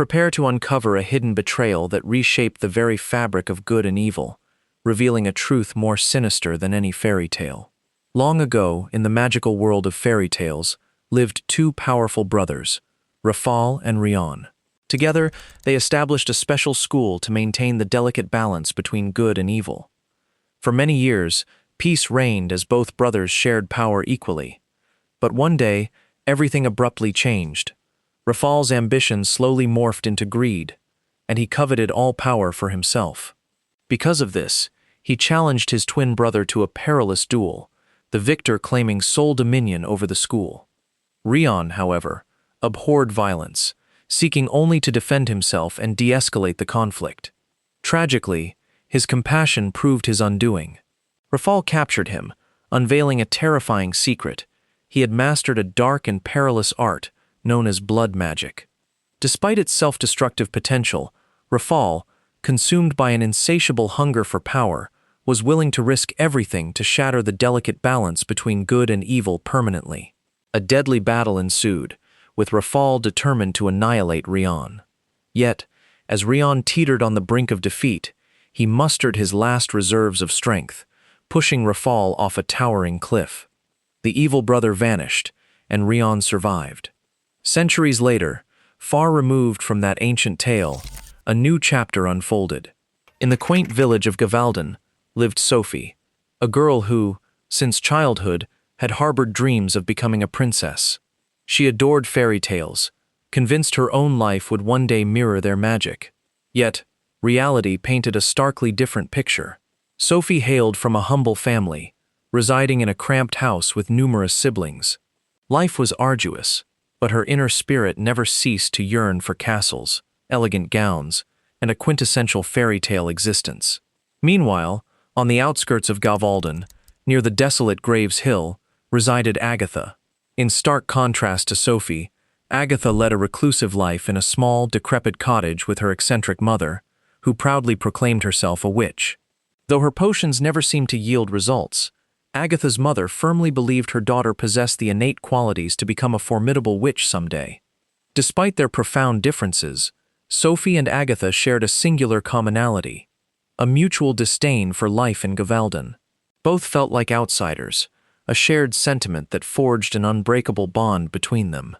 Prepare to uncover a hidden betrayal that reshaped the very fabric of good and evil, revealing a truth more sinister than any fairy tale. Long ago, in the magical world of fairy tales, lived two powerful brothers, Rafal and Rion. Together, they established a special school to maintain the delicate balance between good and evil. For many years, peace reigned as both brothers shared power equally. But one day, everything abruptly changed. Rafal's ambition slowly morphed into greed, and he coveted all power for himself. Because of this, he challenged his twin brother to a perilous duel, the victor claiming sole dominion over the school. Rion, however, abhorred violence, seeking only to defend himself and de-escalate the conflict. Tragically, his compassion proved his undoing. Rafal captured him, unveiling a terrifying secret. He had mastered a dark and perilous art known as blood magic. Despite its self-destructive potential, Rafal, consumed by an insatiable hunger for power, was willing to risk everything to shatter the delicate balance between good and evil permanently. A deadly battle ensued, with Rafal determined to annihilate Rion. Yet, as Rion teetered on the brink of defeat, he mustered his last reserves of strength, pushing Rafal off a towering cliff. The evil brother vanished, and Rion survived. Centuries later, far removed from that ancient tale, a new chapter unfolded. In the quaint village of Gavalden lived Sophie, a girl who, since childhood, had harbored dreams of becoming a princess. She adored fairy tales, convinced her own life would one day mirror their magic. Yet, reality painted a starkly different picture. Sophie hailed from a humble family, residing in a cramped house with numerous siblings. Life was arduous, but her inner spirit never ceased to yearn for castles, elegant gowns, and a quintessential fairy tale existence. Meanwhile, on the outskirts of Gavalden, near the desolate Graves Hill, resided Agatha. In stark contrast to Sophie, Agatha led a reclusive life in a small, decrepit cottage with her eccentric mother, who proudly proclaimed herself a witch. Though her potions never seemed to yield results, Agatha's mother firmly believed her daughter possessed the innate qualities to become a formidable witch someday. Despite their profound differences, Sophie and Agatha shared a singular commonality: a mutual disdain for life in Gavalden. Both felt like outsiders, a shared sentiment that forged an unbreakable bond between them.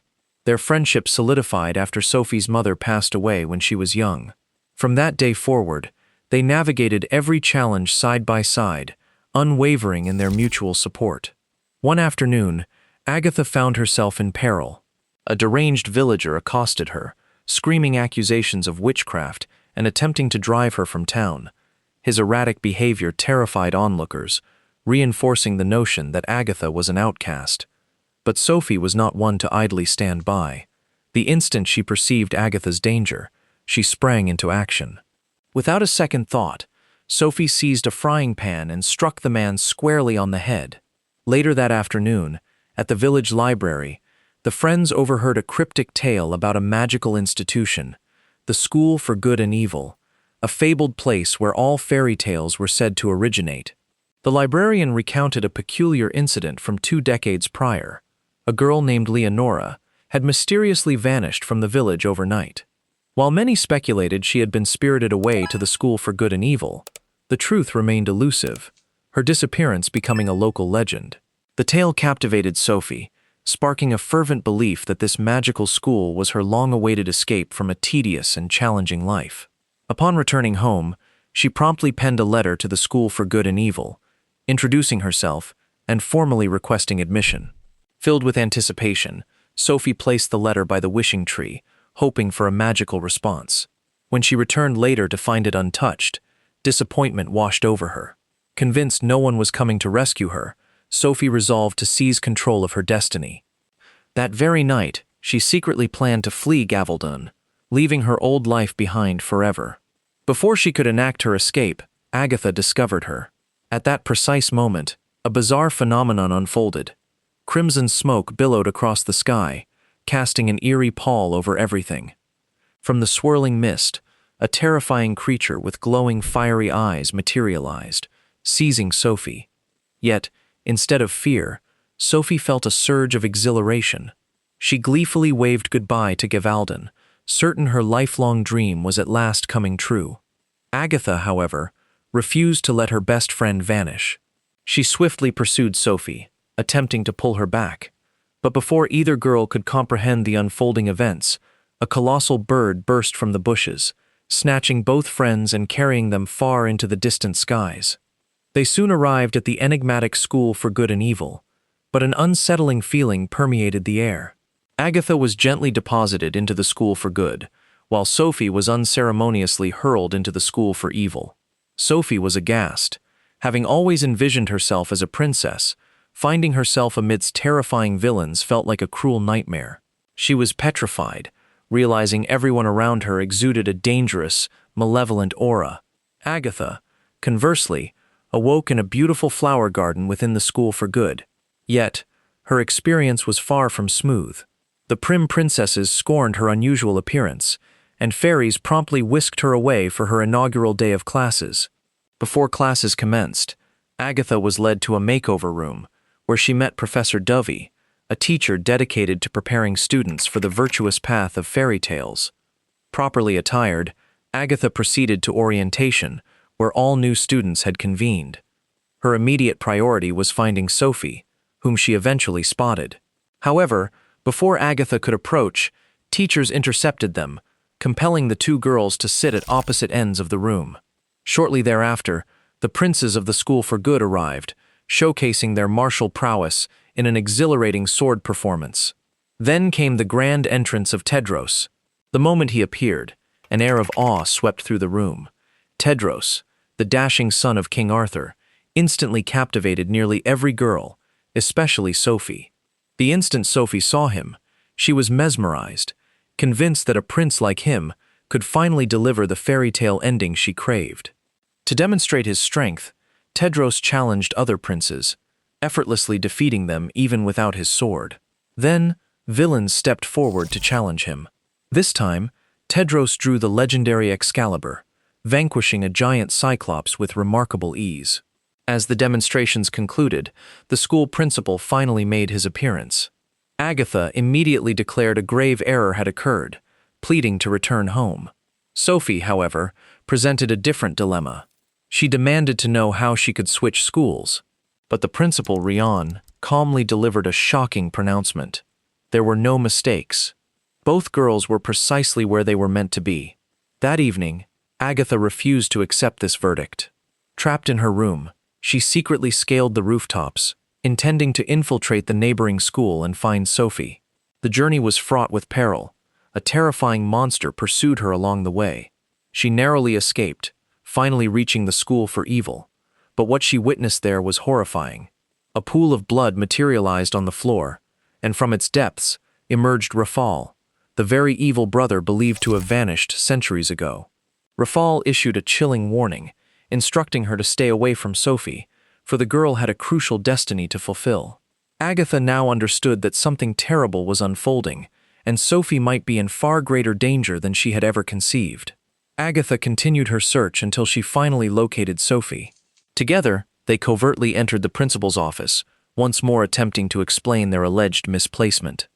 Their friendship solidified after Sophie's mother passed away when she was young. From that day forward, they navigated every challenge side by side, unwavering in their mutual support. One afternoon, Agatha found herself in peril. A deranged villager accosted her, screaming accusations of witchcraft and attempting to drive her from town. His erratic behavior terrified onlookers, reinforcing the notion that Agatha was an outcast. But Sophie was not one to idly stand by. The instant she perceived Agatha's danger, she sprang into action. Without a second thought, Sophie seized a frying pan and struck the man squarely on the head. Later that afternoon, at the village library, the friends overheard a cryptic tale about a magical institution, the School for Good and Evil, a fabled place where all fairy tales were said to originate. The librarian recounted a peculiar incident from 2 decades prior. A girl named Leonora had mysteriously vanished from the village overnight. While many speculated she had been spirited away to the School for Good and Evil, the truth remained elusive, her disappearance becoming a local legend. The tale captivated Sophie, sparking a fervent belief that this magical school was her long-awaited escape from a tedious and challenging life. Upon returning home, she promptly penned a letter to the School for Good and Evil, introducing herself and formally requesting admission. Filled with anticipation, Sophie placed the letter by the wishing tree, hoping for a magical response. When she returned later to find it untouched, disappointment washed over her. Convinced no one was coming to rescue her, Sophie resolved to seize control of her destiny. That very night, she secretly planned to flee Gavalden, leaving her old life behind forever. Before she could enact her escape, Agatha discovered her. At that precise moment, a bizarre phenomenon unfolded. Crimson smoke billowed across the sky, casting an eerie pall over everything. From the swirling mist, a terrifying creature with glowing fiery eyes materialized, seizing Sophie. Yet, instead of fear, Sophie felt a surge of exhilaration. She gleefully waved goodbye to Gavalden, certain her lifelong dream was at last coming true. Agatha, however, refused to let her best friend vanish. She swiftly pursued Sophie, attempting to pull her back. But before either girl could comprehend the unfolding events, a colossal bird burst from the bushes, snatching both friends and carrying them far into the distant skies. They soon arrived at the enigmatic School for Good and Evil, but an unsettling feeling permeated the air. Agatha was gently deposited into the School for Good, while Sophie was unceremoniously hurled into the School for Evil. Sophie was aghast. Having always envisioned herself as a princess, finding herself amidst terrifying villains felt like a cruel nightmare. She was petrified, realizing everyone around her exuded a dangerous, malevolent aura. Agatha, conversely, awoke in a beautiful flower garden within the School for Good. Yet, her experience was far from smooth. The prim princesses scorned her unusual appearance, and fairies promptly whisked her away for her inaugural day of classes. Before classes commenced, Agatha was led to a makeover room, where she met Professor Dovey, a teacher dedicated to preparing students for the virtuous path of fairy tales. Properly attired, Agatha proceeded to orientation, where all new students had convened. Her immediate priority was finding Sophie, whom she eventually spotted. However, before Agatha could approach, teachers intercepted them, compelling the two girls to sit at opposite ends of the room. Shortly thereafter, the princes of the School for Good arrived, showcasing their martial prowess in an exhilarating sword performance. Then came the grand entrance of Tedros. The moment he appeared, an air of awe swept through the room. Tedros, the dashing son of King Arthur, instantly captivated nearly every girl, especially Sophie. The instant Sophie saw him, she was mesmerized, convinced that a prince like him could finally deliver the fairy tale ending she craved. To demonstrate his strength, Tedros challenged other princes, effortlessly defeating them even without his sword. Then, villains stepped forward to challenge him. This time, Tedros drew the legendary Excalibur, vanquishing a giant cyclops with remarkable ease. As the demonstrations concluded, the school principal finally made his appearance. Agatha immediately declared a grave error had occurred, pleading to return home. Sophie, however, presented a different dilemma. She demanded to know how she could switch schools. But the principal, Rion, calmly delivered a shocking pronouncement. There were no mistakes. Both girls were precisely where they were meant to be. That evening, Agatha refused to accept this verdict. Trapped in her room, she secretly scaled the rooftops, intending to infiltrate the neighboring school and find Sophie. The journey was fraught with peril. A terrifying monster pursued her along the way. She narrowly escaped, finally reaching the School for Evil. But what she witnessed there was horrifying. A pool of blood materialized on the floor, and from its depths emerged Rafal, the very evil brother believed to have vanished centuries ago. Rafal issued a chilling warning, instructing her to stay away from Sophie, for the girl had a crucial destiny to fulfill. Agatha now understood that something terrible was unfolding, and Sophie might be in far greater danger than she had ever conceived. Agatha continued her search until she finally located Sophie. Together, they covertly entered the principal's office, once more attempting to explain their alleged misplacement.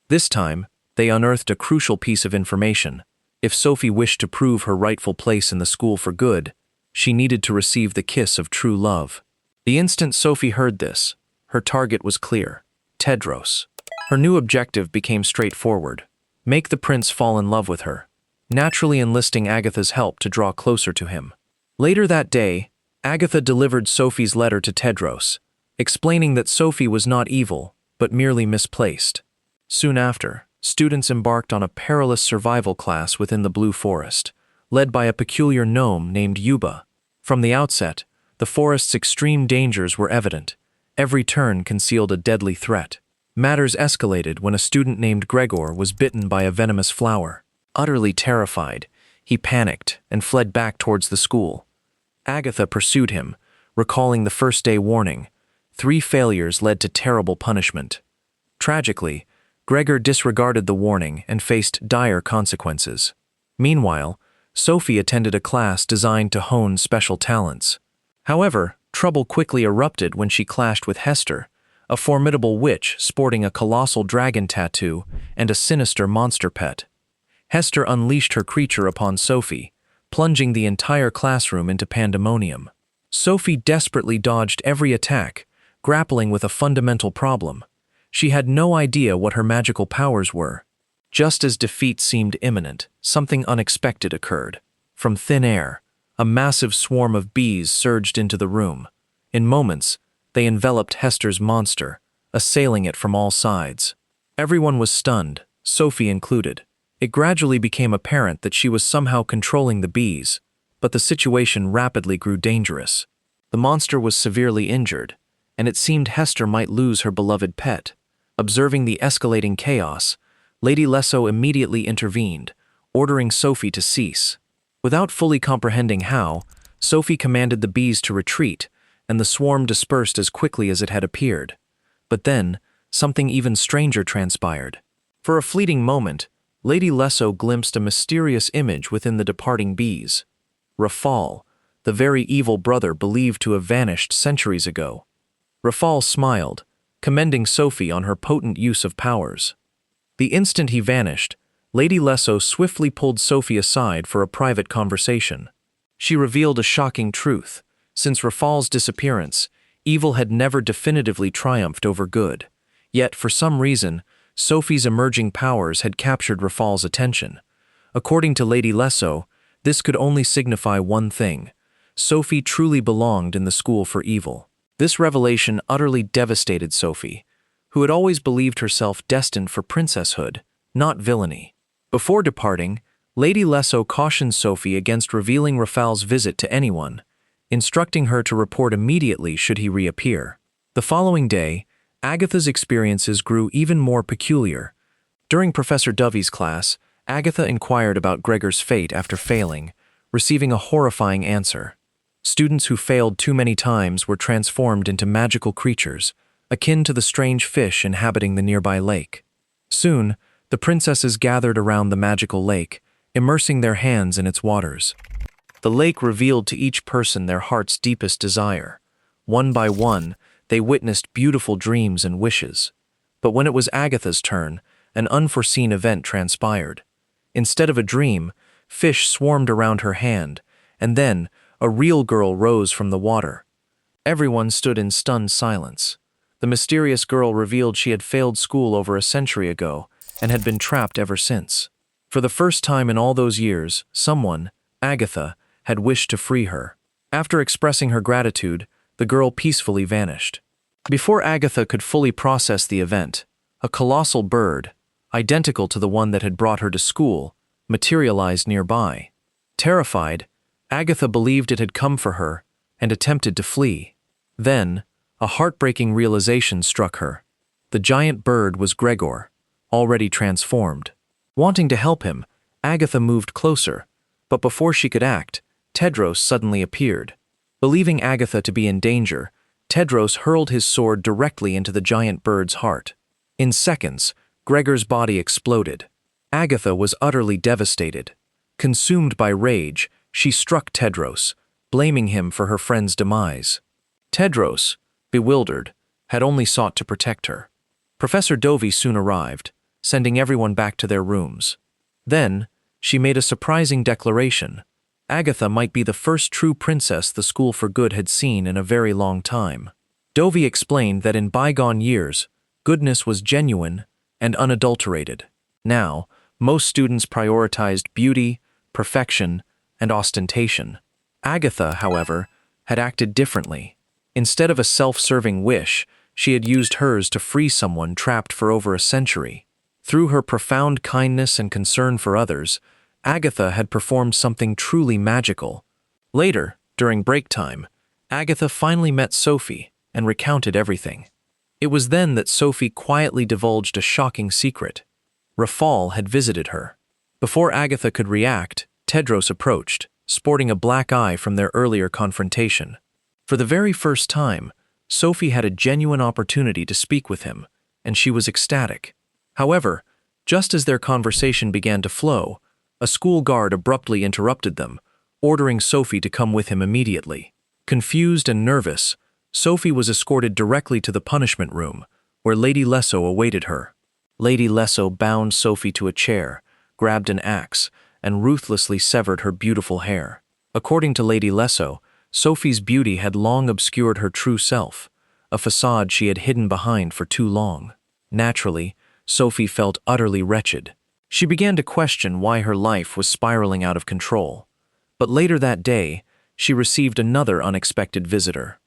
This time, they unearthed a crucial piece of information. If Sophie wished to prove her rightful place in the School for Good, she needed to receive the kiss of true love. The instant Sophie heard this, her target was clear: Tedros. Her new objective became straightforward: make the prince fall in love with her, naturally enlisting Agatha's help to draw closer to him. Later that day, Agatha delivered Sophie's letter to Tedros, explaining that Sophie was not evil, but merely misplaced. Soon after, students embarked on a perilous survival class within the Blue Forest, led by a peculiar gnome named Yuba. From the outset, the forest's extreme dangers were evident. Every turn concealed a deadly threat. Matters escalated when a student named Gregor was bitten by a venomous flower. Utterly terrified, he panicked and fled back towards the school. Agatha pursued him, recalling the first-day warning. 3 failures led to terrible punishment. Tragically, Gregor disregarded the warning and faced dire consequences. Meanwhile, Sophie attended a class designed to hone special talents. However, trouble quickly erupted when she clashed with Hester, a formidable witch sporting a colossal dragon tattoo and a sinister monster pet. Hester unleashed her creature upon Sophie, plunging the entire classroom into pandemonium. Sophie desperately dodged every attack, grappling with a fundamental problem. She had no idea what her magical powers were. Just as defeat seemed imminent, something unexpected occurred. From thin air, a massive swarm of bees surged into the room. In moments, they enveloped Hester's monster, assailing it from all sides. Everyone was stunned, Sophie included. It gradually became apparent that she was somehow controlling the bees, but the situation rapidly grew dangerous. The monster was severely injured, and it seemed Hester might lose her beloved pet. Observing the escalating chaos, Lady Lesso immediately intervened, ordering Sophie to cease. Without fully comprehending how, Sophie commanded the bees to retreat, and the swarm dispersed as quickly as it had appeared. But then, something even stranger transpired. For a fleeting moment, Lady Lesso glimpsed a mysterious image within the departing bees. Rafal, the very evil brother believed to have vanished centuries ago. Rafal smiled, commending Sophie on her potent use of powers. The instant he vanished, Lady Lesso swiftly pulled Sophie aside for a private conversation. She revealed a shocking truth. Since Rafal's disappearance, evil had never definitively triumphed over good. Yet, for some reason, Sophie's emerging powers had captured Rafal's attention. According to Lady Lesso, this could only signify one thing: Sophie truly belonged in the school for evil. This revelation utterly devastated Sophie, who had always believed herself destined for princesshood, not villainy. Before departing, Lady Lesso cautioned Sophie against revealing Rafal's visit to anyone, instructing her to report immediately should he reappear. The following day, Agatha's experiences grew even more peculiar. During Professor Dovey's class, Agatha inquired about Gregor's fate after failing, receiving a horrifying answer. Students who failed too many times were transformed into magical creatures, akin to the strange fish inhabiting the nearby lake. Soon, the princesses gathered around the magical lake, immersing their hands in its waters. The lake revealed to each person their heart's deepest desire. One by one, they witnessed beautiful dreams and wishes. But when it was Agatha's turn, an unforeseen event transpired. Instead of a dream, fish swarmed around her hand, and then a real girl rose from the water. Everyone stood in stunned silence. The mysterious girl revealed she had failed school over a century ago and had been trapped ever since. For the first time in all those years, someone, Agatha, had wished to free her. After expressing her gratitude, the girl peacefully vanished. Before Agatha could fully process the event, a colossal bird, identical to the one that had brought her to school, materialized nearby. Terrified, Agatha believed it had come for her and attempted to flee. Then, a heartbreaking realization struck her. The giant bird was Gregor, already transformed. Wanting to help him, Agatha moved closer, but before she could act, Tedros suddenly appeared. Believing Agatha to be in danger, Tedros hurled his sword directly into the giant bird's heart. In seconds, Gregor's body exploded. Agatha was utterly devastated. Consumed by rage, she struck Tedros, blaming him for her friend's demise. Tedros, bewildered, had only sought to protect her. Professor Dovey soon arrived, sending everyone back to their rooms. Then, she made a surprising declaration. Agatha might be the first true princess the School for Good had seen in a very long time. Dovey explained that in bygone years, goodness was genuine and unadulterated. Now, most students prioritized beauty, perfection, and ostentation. Agatha, however, had acted differently. Instead of a self-serving wish, she had used hers to free someone trapped for over a century. Through her profound kindness and concern for others, Agatha had performed something truly magical. Later, during break time, Agatha finally met Sophie and recounted everything. It was then that Sophie quietly divulged a shocking secret. Rafal had visited her. Before Agatha could react, Tedros approached, sporting a black eye from their earlier confrontation. For the very first time, Sophie had a genuine opportunity to speak with him, and she was ecstatic. However, just as their conversation began to flow, a school guard abruptly interrupted them, ordering Sophie to come with him immediately. Confused and nervous, Sophie was escorted directly to the punishment room, where Lady Lesso awaited her. Lady Lesso bound Sophie to a chair, grabbed an axe, and ruthlessly severed her beautiful hair. According to Lady Lesso, Sophie's beauty had long obscured her true self, a facade she had hidden behind for too long. Naturally, Sophie felt utterly wretched. She began to question why her life was spiraling out of control. But later that day, she received another unexpected visitor,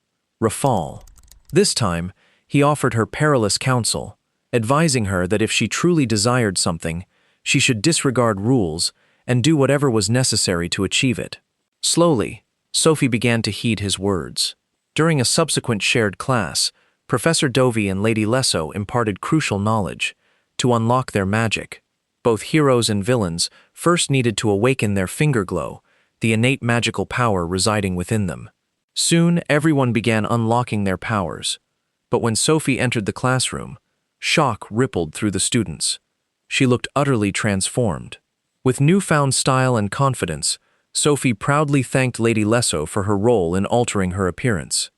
Rafal. This time, he offered her perilous counsel, advising her that if she truly desired something, she should disregard rules and do whatever was necessary to achieve it. Slowly, Sophie began to heed his words. During a subsequent shared class, Professor Dovey and Lady Lesso imparted crucial knowledge. To unlock their magic, both heroes and villains first needed to awaken their finger glow, the innate magical power residing within them. Soon, everyone began unlocking their powers. But when Sophie entered the classroom, shock rippled through the students. She looked utterly transformed. With newfound style and confidence, Sophie proudly thanked Lady Lesso for her role in altering her appearance.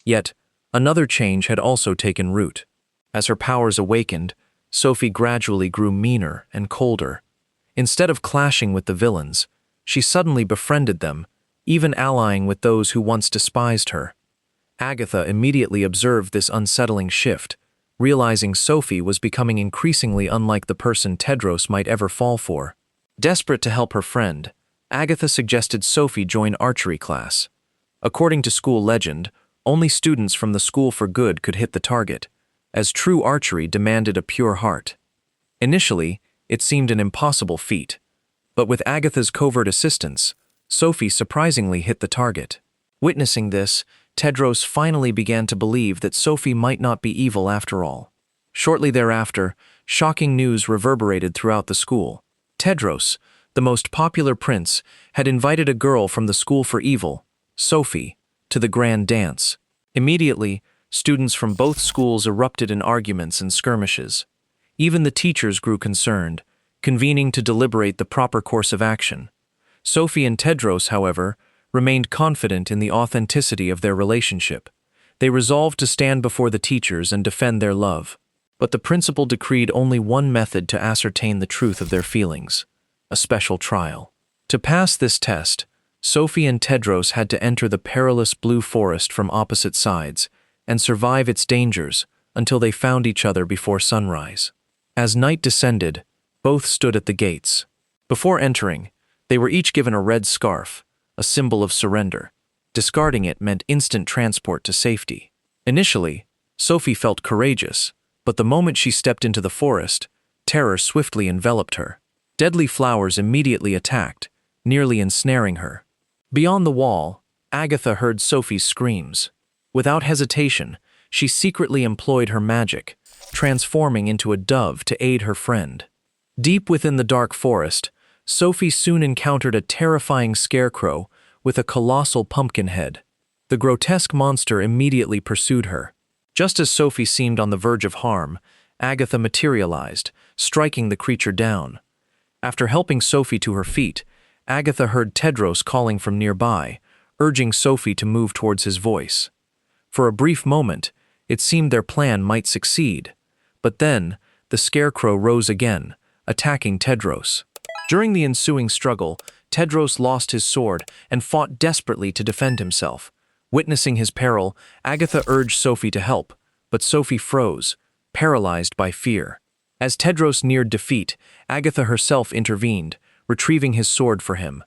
Yet, another change had also taken root. As her powers awakened, Sophie gradually grew meaner and colder. Instead of clashing with the villains, she suddenly befriended them, even allying with those who once despised her. Agatha immediately observed this unsettling shift, realizing Sophie was becoming increasingly unlike the person Tedros might ever fall for. Desperate to help her friend, Agatha suggested Sophie join archery class. According to school legend, only students from the School for Good could hit the target, as true archery demanded a pure heart. Initially, it seemed an impossible feat, but with Agatha's covert assistance, Sophie surprisingly hit the target. Witnessing this, Tedros finally began to believe that Sophie might not be evil after all. Shortly thereafter, shocking news reverberated throughout the school. Tedros, the most popular prince, had invited a girl from the School for Evil, Sophie, to the grand dance. Immediately, students from both schools erupted in arguments and skirmishes. Even the teachers grew concerned, convening to deliberate the proper course of action. Sophie and Tedros, however, remained confident in the authenticity of their relationship. They resolved to stand before the teachers and defend their love. But the principal decreed only one method to ascertain the truth of their feelings: a special trial. To pass this test, Sophie and Tedros had to enter the perilous blue forest from opposite sides and survive its dangers until they found each other before sunrise. As night descended, both stood at the gates. Before entering, they were each given a red scarf, a symbol of surrender. Discarding it meant instant transport to safety. Initially, Sophie felt courageous, but the moment she stepped into the forest, terror swiftly enveloped her. Deadly flowers immediately attacked, nearly ensnaring her. Beyond the wall, Agatha heard Sophie's screams. Without hesitation, she secretly employed her magic, transforming into a dove to aid her friend. Deep within the dark forest, Sophie soon encountered a terrifying scarecrow with a colossal pumpkin head. The grotesque monster immediately pursued her. Just as Sophie seemed on the verge of harm, Agatha materialized, striking the creature down. After helping Sophie to her feet, Agatha heard Tedros calling from nearby, urging Sophie to move towards his voice. For a brief moment, it seemed their plan might succeed, but then the scarecrow rose again, attacking Tedros. During the ensuing struggle, Tedros lost his sword and fought desperately to defend himself. Witnessing his peril, Agatha urged Sophie to help, but Sophie froze, paralyzed by fear. As Tedros neared defeat, Agatha herself intervened, retrieving his sword for him.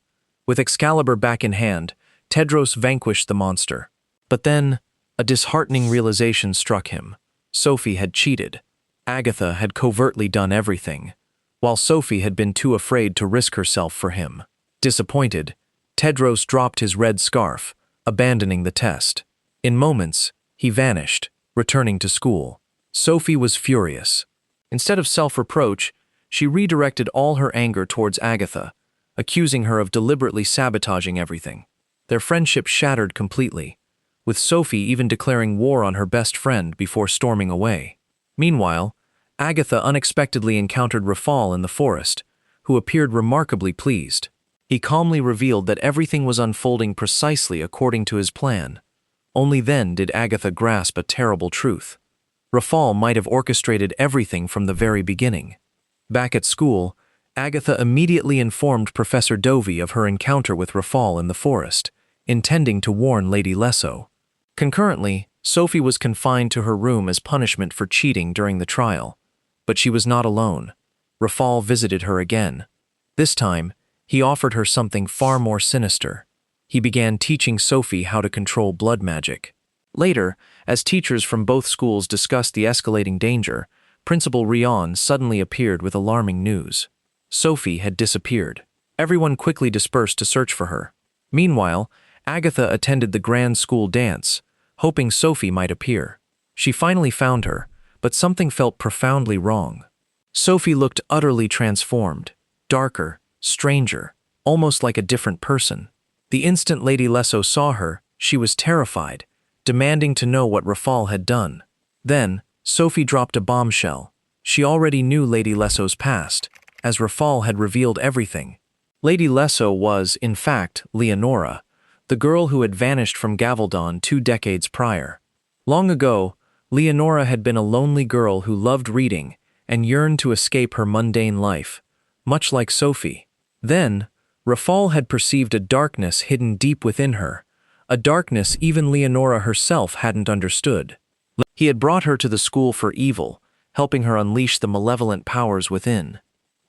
With Excalibur back in hand, Tedros vanquished the monster. But then, a disheartening realization struck him. Sophie had cheated. Agatha had covertly done everything, while Sophie had been too afraid to risk herself for him. Disappointed, Tedros dropped his red scarf, abandoning the test. In moments, he vanished, returning to school. Sophie was furious. Instead of self-reproach, she redirected all her anger towards Agatha, accusing her of deliberately sabotaging everything. Their friendship shattered completely, with Sophie even declaring war on her best friend before storming away. Meanwhile, Agatha unexpectedly encountered Rafal in the forest, who appeared remarkably pleased. He calmly revealed that everything was unfolding precisely according to his plan. Only then did Agatha grasp a terrible truth. Rafal might have orchestrated everything from the very beginning. Back at school, Agatha immediately informed Professor Dovey of her encounter with Rafal in the forest, intending to warn Lady Lesso. Concurrently, Sophie was confined to her room as punishment for cheating during the trial. But she was not alone. Rafal visited her again. This time, he offered her something far more sinister. He began teaching Sophie how to control blood magic. Later, as teachers from both schools discussed the escalating danger, Principal Rion suddenly appeared with alarming news. Sophie had disappeared. Everyone quickly dispersed to search for her. Meanwhile, Agatha attended the grand school dance, hoping Sophie might appear. She finally found her, but something felt profoundly wrong. Sophie looked utterly transformed, darker, stranger, almost like a different person. The instant Lady Lesso saw her, she was terrified, demanding to know what Rafal had done. Then, Sophie dropped a bombshell. She already knew Lady Lesso's past, as Rafal had revealed everything. Lady Lesso was, in fact, Leonora, the girl who had vanished from Gavaldon 2 decades prior. Long ago, Leonora had been a lonely girl who loved reading and yearned to escape her mundane life, much like Sophie. Then, Rafal had perceived a darkness hidden deep within her, a darkness even Leonora herself hadn't understood. He had brought her to the school for evil, helping her unleash the malevolent powers within.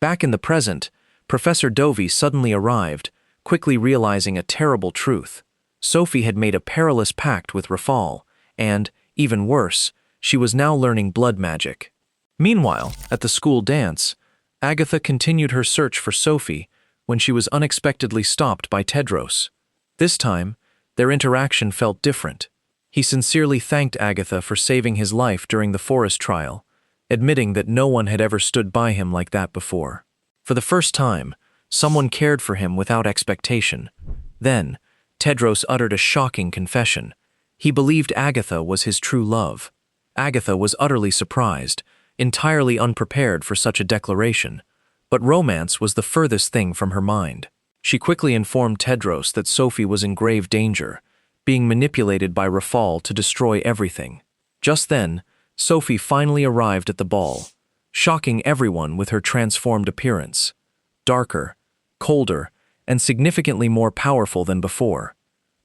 Back in the present, Professor Dovey suddenly arrived, quickly realizing a terrible truth. Sophie had made a perilous pact with Rafal, and, even worse, she was now learning blood magic. Meanwhile, at the school dance, Agatha continued her search for Sophie when she was unexpectedly stopped by Tedros. This time, their interaction felt different. He sincerely thanked Agatha for saving his life during the forest trial, admitting that no one had ever stood by him like that before. For the first time, someone cared for him without expectation. Then, Tedros uttered a shocking confession. He believed Agatha was his true love. Agatha was utterly surprised, entirely unprepared for such a declaration. But romance was the furthest thing from her mind. She quickly informed Tedros that Sophie was in grave danger, being manipulated by Rafal to destroy everything. Just then, Sophie finally arrived at the ball, shocking everyone with her transformed appearance. Darker, colder, and significantly more powerful than before.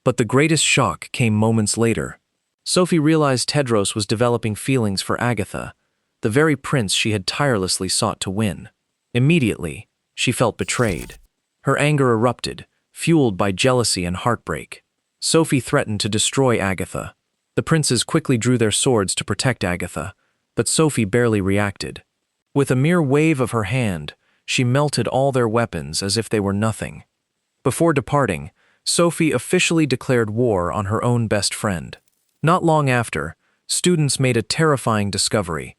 But the greatest shock came moments later. Sophie realized Tedros was developing feelings for Agatha, the very prince she had tirelessly sought to win. Immediately, she felt betrayed. Her anger erupted, fueled by jealousy and heartbreak. Sophie threatened to destroy Agatha. The princes quickly drew their swords to protect Agatha, but Sophie barely reacted. With a mere wave of her hand, she melted all their weapons as if they were nothing. Before departing, Sophie officially declared war on her own best friend. Not long after, students made a terrifying discovery.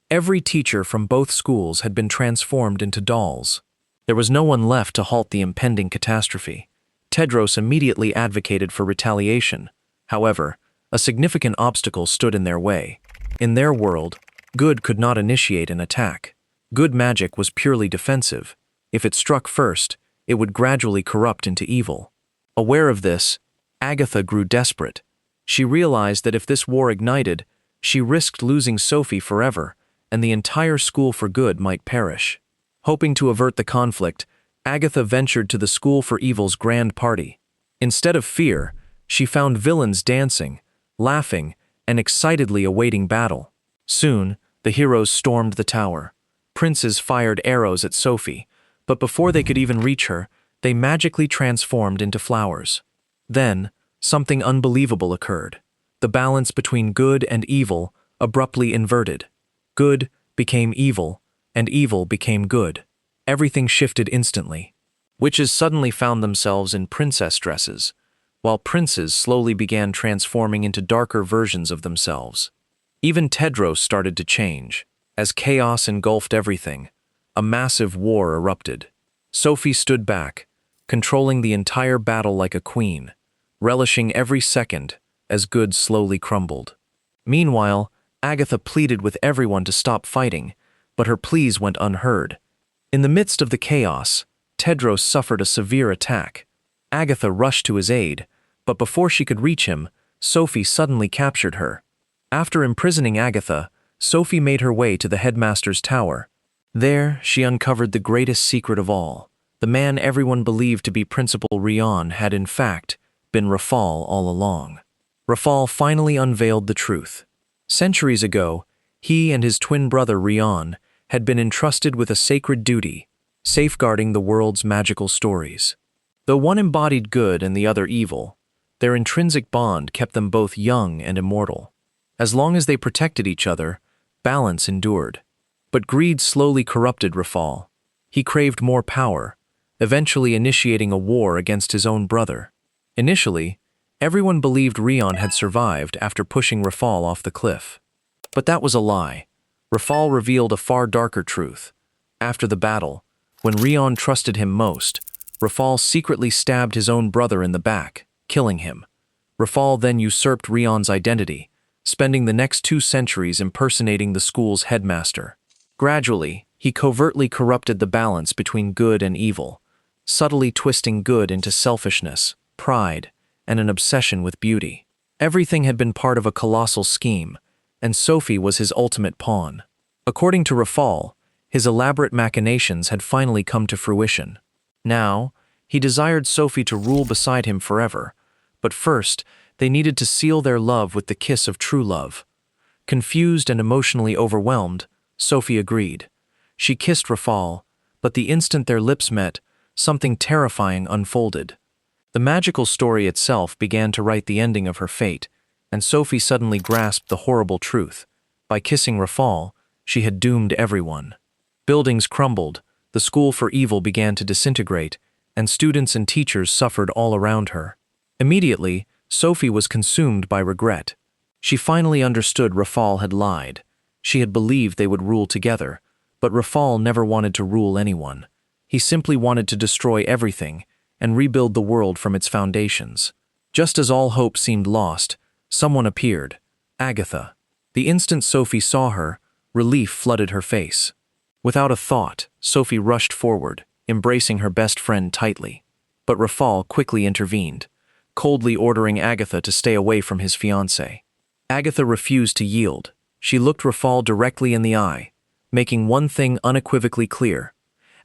Every teacher from both schools had been transformed into dolls. There was no one left to halt the impending catastrophe. Tedros immediately advocated for retaliation. However, a significant obstacle stood in their way. In their world, good could not initiate an attack. Good magic was purely defensive. If it struck first, it would gradually corrupt into evil. Aware of this, Agatha grew desperate. She realized that if this war ignited, she risked losing Sophie forever, and the entire school for good might perish. Hoping to avert the conflict, Agatha ventured to the School for Evil's grand party. Instead of fear, she found villains dancing, laughing, and excitedly awaiting battle. Soon, the heroes stormed the tower. Princes fired arrows at Sophie, but before they could even reach her, they magically transformed into flowers. Then, something unbelievable occurred. The balance between good and evil abruptly inverted. Good became evil, and evil became good. Everything shifted instantly. Witches suddenly found themselves in princess dresses, while princes slowly began transforming into darker versions of themselves. Even Tedros started to change. As chaos engulfed everything, a massive war erupted. Sophie stood back, controlling the entire battle like a queen, relishing every second as good slowly crumbled. Meanwhile, Agatha pleaded with everyone to stop fighting, but her pleas went unheard. In the midst of the chaos, Tedros suffered a severe attack. Agatha rushed to his aid, but before she could reach him, Sophie suddenly captured her. After imprisoning Agatha, Sophie made her way to the headmaster's tower. There, she uncovered the greatest secret of all. The man everyone believed to be Principal Rion had in fact been Rafal all along. Rafal finally unveiled the truth. Centuries ago, he and his twin brother Rion had been entrusted with a sacred duty, safeguarding the world's magical stories. Though one embodied good and the other evil, their intrinsic bond kept them both young and immortal. As long as they protected each other, balance endured. But greed slowly corrupted Rafal. He craved more power, eventually initiating a war against his own brother. Initially, everyone believed Rion had survived after pushing Rafal off the cliff. But that was a lie. Rafal revealed a far darker truth. After the battle, when Rion trusted him most, Rafal secretly stabbed his own brother in the back, killing him. Rafal then usurped Rion's identity, spending the next 2 centuries impersonating the school's headmaster. Gradually, he covertly corrupted the balance between good and evil, subtly twisting good into selfishness, pride, and an obsession with beauty. Everything had been part of a colossal scheme, and Sophie was his ultimate pawn. According to Rafal, his elaborate machinations had finally come to fruition. Now, he desired Sophie to rule beside him forever, but first, they needed to seal their love with the kiss of true love. Confused and emotionally overwhelmed, Sophie agreed. She kissed Rafal, but the instant their lips met, something terrifying unfolded. The magical story itself began to write the ending of her fate, and Sophie suddenly grasped the horrible truth. By kissing Rafal, she had doomed everyone. Buildings crumbled, the school for evil began to disintegrate, and students and teachers suffered all around her. Immediately, Sophie was consumed by regret. She finally understood Rafal had lied. She had believed they would rule together, but Rafal never wanted to rule anyone. He simply wanted to destroy everything and rebuild the world from its foundations. Just as all hope seemed lost, someone appeared, Agatha. The instant Sophie saw her, relief flooded her face. Without a thought, Sophie rushed forward, embracing her best friend tightly. But Rafal quickly intervened, coldly ordering Agatha to stay away from his fiancé. Agatha refused to yield. She looked Rafal directly in the eye, making one thing unequivocally clear.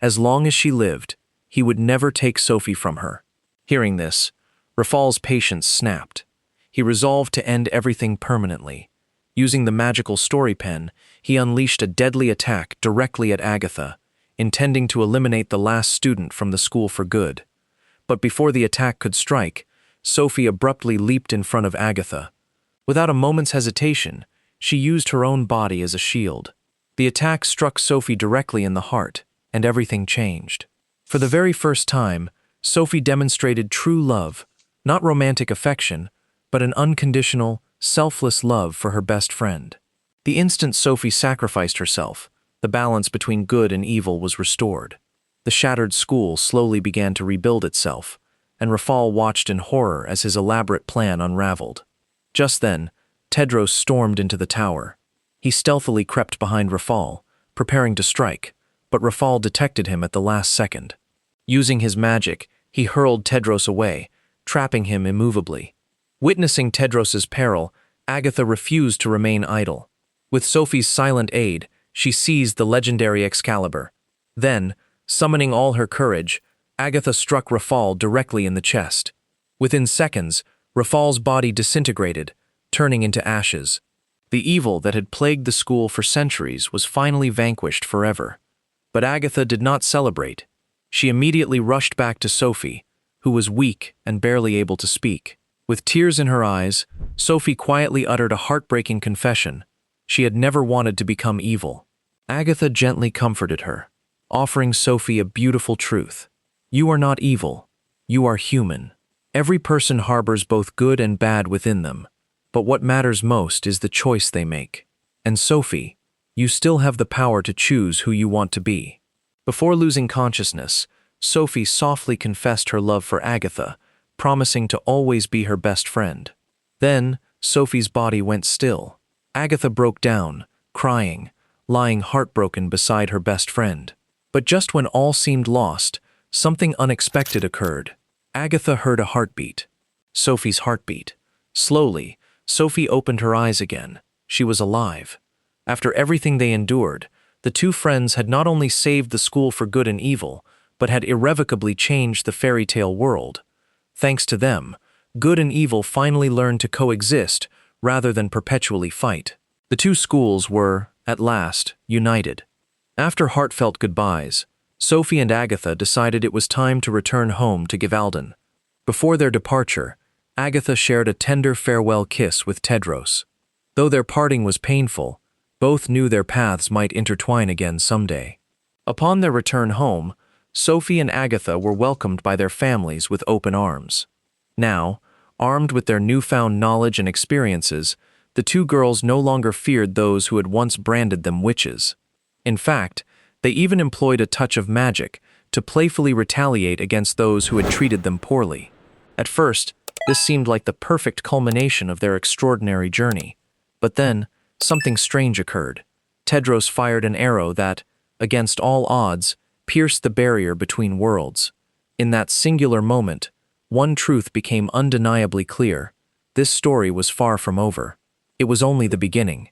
As long as she lived, he would never take Sophie from her. Hearing this, Rafal's patience snapped. He resolved to end everything permanently. Using the magical story pen, he unleashed a deadly attack directly at Agatha, intending to eliminate the last student from the school for good. But before the attack could strike, Sophie abruptly leaped in front of Agatha. Without a moment's hesitation, she used her own body as a shield. The attack struck Sophie directly in the heart, and everything changed. For the very first time, Sophie demonstrated true love, not romantic affection, but an unconditional, selfless love for her best friend. The instant Sophie sacrificed herself, the balance between good and evil was restored. The shattered school slowly began to rebuild itself, and Rafal watched in horror as his elaborate plan unraveled. Just then, Tedros stormed into the tower. He stealthily crept behind Rafal, preparing to strike, but Rafal detected him at the last second. Using his magic, he hurled Tedros away, trapping him immovably. Witnessing Tedros's peril, Agatha refused to remain idle. With Sophie's silent aid, she seized the legendary Excalibur. Then, summoning all her courage, Agatha struck Rafal directly in the chest. Within seconds, Rafal's body disintegrated, turning into ashes. The evil that had plagued the school for centuries was finally vanquished forever. But Agatha did not celebrate. She immediately rushed back to Sophie, who was weak and barely able to speak. With tears in her eyes, Sophie quietly uttered a heartbreaking confession. She had never wanted to become evil. Agatha gently comforted her, offering Sophie a beautiful truth. You are not evil. You are human. Every person harbors both good and bad within them, but what matters most is the choice they make. And Sophie, you still have the power to choose who you want to be. Before losing consciousness, Sophie softly confessed her love for Agatha, promising to always be her best friend. Then, Sophie's body went still. Agatha broke down, crying, lying heartbroken beside her best friend. But just when all seemed lost, something unexpected occurred. Agatha heard a heartbeat. Sophie's heartbeat. Slowly, Sophie opened her eyes again. She was alive. After everything they endured, the two friends had not only saved the school for good and evil, but had irrevocably changed the fairy tale world. Thanks to them, good and evil finally learned to coexist rather than perpetually fight. The two schools were, at last, united. After heartfelt goodbyes, Sophie and Agatha decided it was time to return home to Givaldon. Before their departure, Agatha shared a tender farewell kiss with Tedros. Though their parting was painful, both knew their paths might intertwine again someday. Upon their return home, Sophie and Agatha were welcomed by their families with open arms. Now, armed with their newfound knowledge and experiences, the two girls no longer feared those who had once branded them witches. In fact, they even employed a touch of magic to playfully retaliate against those who had treated them poorly. At first, this seemed like the perfect culmination of their extraordinary journey. But then, something strange occurred. Tedros fired an arrow that, against all odds, pierced the barrier between worlds. In that singular moment, one truth became undeniably clear. This story was far from over. It was only the beginning.